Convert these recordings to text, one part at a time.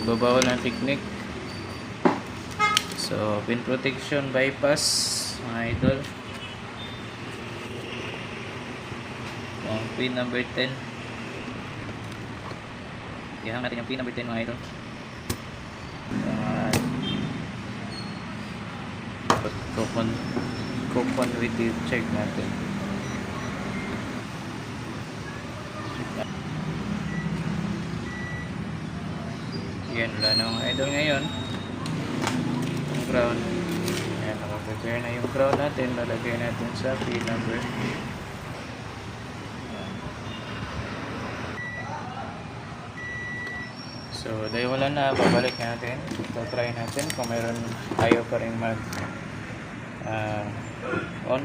Ibabaw ng technique. So, pin protection bypass, mga idol. Ang pin number 10. Ihang natin yung pin number 10, mga idol. Coupon with the check natin. Yan, wala na mga idol ngayon. Yung ground. Yan, nakaprepare na yung ground natin. Lalagay natin sa pin number. So, dahil wala na, babalik natin. So, try natin kung mayroon ayaw pa rin mag on.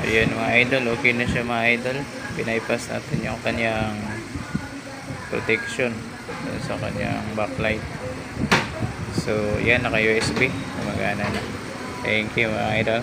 Ayan mga idol, okay na siya mga idol. Pinaypass natin yung kanyang protection sa kanyang backlight. So yan, naka USB, gumagana na. Thank you mga idol.